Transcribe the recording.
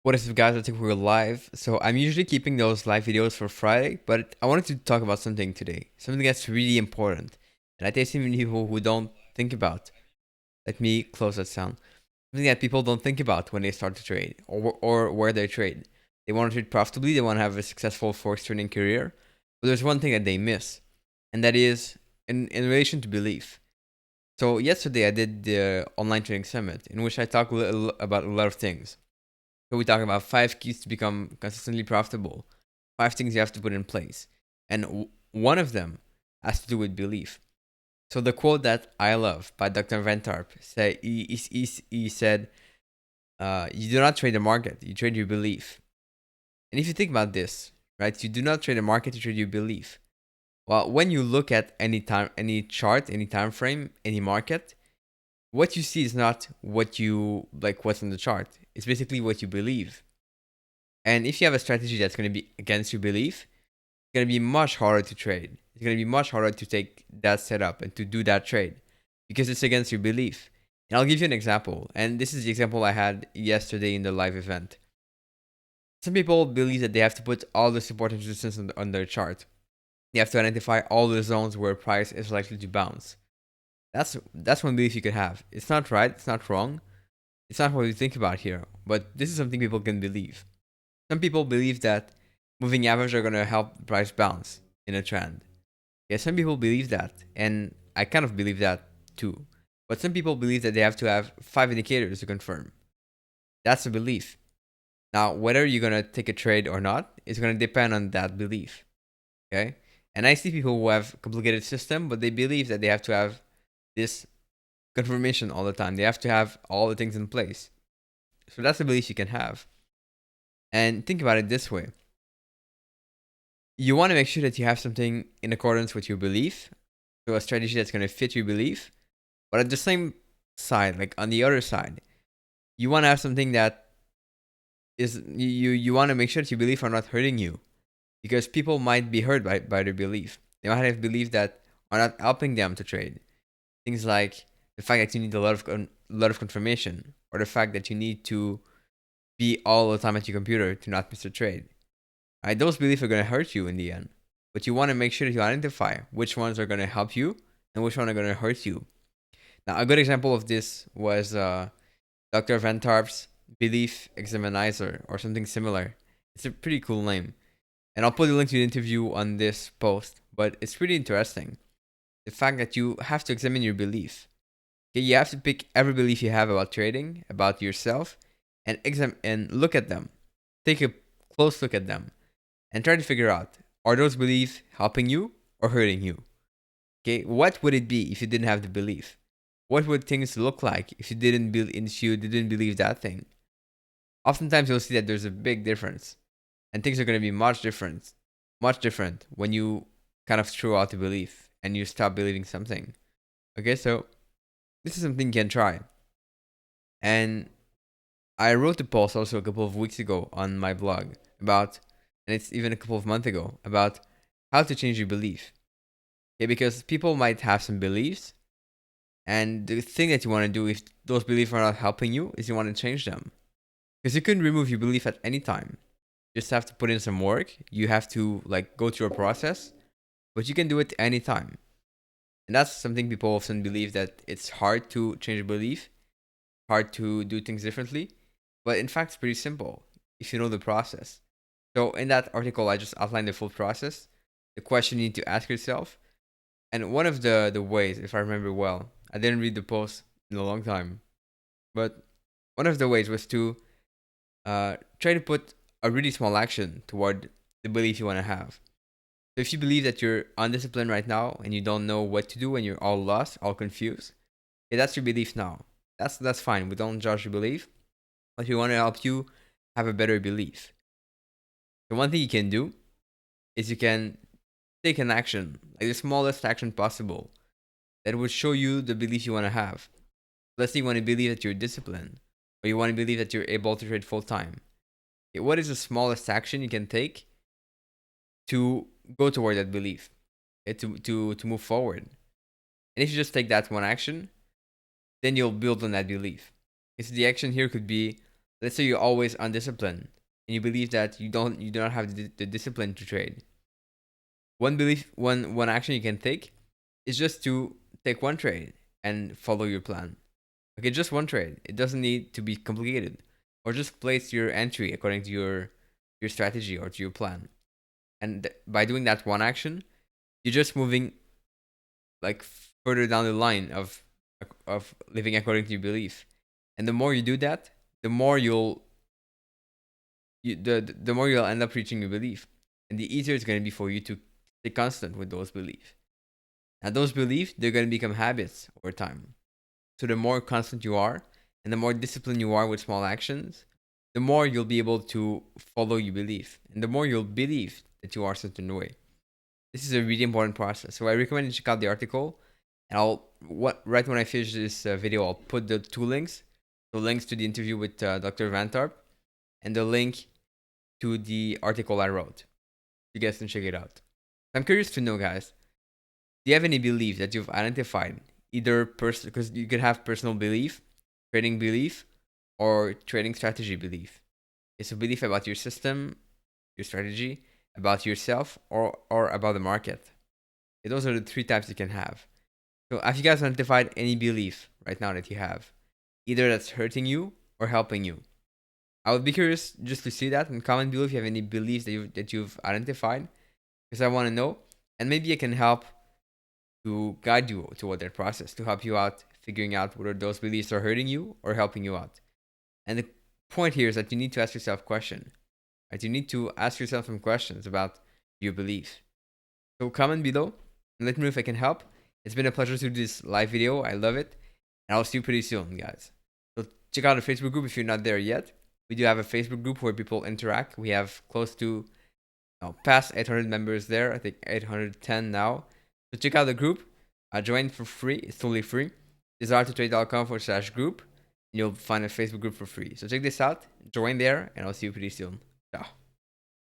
What is up, guys? I think we're live. So I'm usually keeping those live videos for Friday, but I wanted to talk about something today. Something that's really important. And I think so many people who don't think about. Let me close that sound. Something that people don't think about when they start to trade or where they trade. They want to trade profitably, they want to have a successful Forex trading career. But there's one thing that they miss, and that is in relation to belief. So yesterday I did the online trading summit in which I talked about a lot of things. So we talk about 5 keys to become consistently profitable, 5 things you have to put in place. And one of them has to do with belief. So the quote that I love by Dr. Van Tarp he said, you do not trade the market, you trade your belief. And if you think about this, right, you do not trade the market, you trade your belief. Well, when you look at any chart, any time frame, any market, what you see is not what's on the chart. It's basically what you believe. And if you have a strategy that's going to be against your belief, it's going to be much harder to trade. It's going to be much harder to take that setup and to do that trade because it's against your belief. And I'll give you an example. And this is the example I had yesterday in the live event. Some people believe that they have to put all the support and resistance on their chart. They have to identify all the zones where price is likely to bounce. That's one belief you could have. It's not right. It's not wrong. It's not what we think about here. But this is something people can believe. Some people believe that moving average are gonna help price bounce in a trend. Yeah, some people believe that, and I kind of believe that too. But some people believe that they have to have 5 indicators to confirm. That's a belief. Now, whether you're gonna take a trade or not is gonna depend on that belief. Okay? And I see people who have complicated system, but they believe that they have to have this confirmation all the time. They have to have all the things in place. So that's a belief you can have. And think about it this way. You want to make sure that you have something in accordance with your belief, so a strategy that's going to fit your belief. But at the same side, like on the other side, you want to have something that is you want to make sure that your belief are not hurting you, because people might be hurt by their belief. They might have beliefs that are not helping them to trade. Things like the fact that you need a lot of confirmation, or the fact that you need to be all the time at your computer to not miss a trade. Right? Those beliefs are going to hurt you in the end. But you want to make sure that you identify which ones are going to help you and which one are going to hurt you. Now, a good example of this was Dr. Van Tarp's Belief Examinizer or something similar. It's a pretty cool name. And I'll put a link to the interview on this post, but it's pretty interesting. The fact that you have to examine your belief. Okay, you have to pick every belief you have about trading, about yourself, and look at them. Take a close look at them and try to figure out, are those beliefs helping you or hurting you? Okay, what would it be if you didn't have the belief? What would things look like if you didn't believe that thing? Oftentimes you'll see that there's a big difference, and things are going to be much different when you kind of throw out the belief and you stop believing something. Okay, so this is something you can try. And I wrote a post also a couple of weeks ago on my blog about, and it's even a couple of months ago, about how to change your belief. Okay, because people might have some beliefs, and the thing that you want to do if those beliefs are not helping you is you want to change them. Because you couldn't remove your belief at any time. You just have to put in some work. You have to like go through a process, but you can do it anytime. And that's something people often believe, that it's hard to change a belief, hard to do things differently. But in fact, it's pretty simple if you know the process. So in that article, I just outlined the full process, the question you need to ask yourself. And one of the ways, if I remember well, I didn't read the post in a long time, but one of the ways was to try to put a really small action toward the belief you want to have. So if you believe that you're undisciplined right now and you don't know what to do and you're all lost, all confused, yeah, that's your belief now. That's fine. We don't judge your belief, but we want to help you have a better belief. The one thing you can do is you can take an action, like the smallest action possible, that would show you the belief you want to have. Let's say you want to believe that you're disciplined, or you want to believe that you're able to trade full time. Okay, what is the smallest action you can take to go toward that belief, okay, to move forward? And if you just take that one action, then you'll build on that belief. Okay, so the action here could be Let's say you're always undisciplined and you believe that you do not have the discipline to trade. One action you can take is just to take one trade and follow your plan. Okay, just one trade. It doesn't need to be complicated. Or just place your entry according to your strategy or to your plan. And by doing that one action, you're just moving like further down the line of living according to your belief. And the more you do that, the more the more you'll end up reaching your belief. And the easier it's going to be for you to stay constant with those beliefs. Now those beliefs, they're going to become habits over time. So the more constant you are and the more disciplined you are with small actions, the more you'll be able to follow your belief. And the more you'll believe that you are a certain way. This is a really important process. So I recommend you check out the article. And right when I finish this video, I'll put the two links. The links to the interview with Dr. Vantarp and the link to the article I wrote. You guys can check it out. I'm curious to know, guys, do you have any belief that you've identified? Either because you could have personal belief, trading belief, or trading strategy belief. It's a belief about your system, your strategy, about yourself, or about the market. Okay, those are the three types you can have. So have you guys identified any belief right now that you have? Either that's hurting you or helping you. I would be curious just to see that and comment below if you have any beliefs that you've identified, because I want to know, and maybe I can help to guide you toward that process, to help you out figuring out whether those beliefs are hurting you or helping you out. And the point here is that you need to ask yourself a question. Right? You need to ask yourself some questions about your belief. So comment below and let me know if I can help. It's been a pleasure to do this live video. I love it. And I'll see you pretty soon, guys. So check out our Facebook group if you're not there yet. We do have a Facebook group where people interact. We have close to past 800 members there. I think 810 now. So check out the group. Join for free. It's totally free. desiretotrade.com/group. And you'll find a Facebook group for free. So check this out. Join there, and I'll see you pretty soon. Ciao.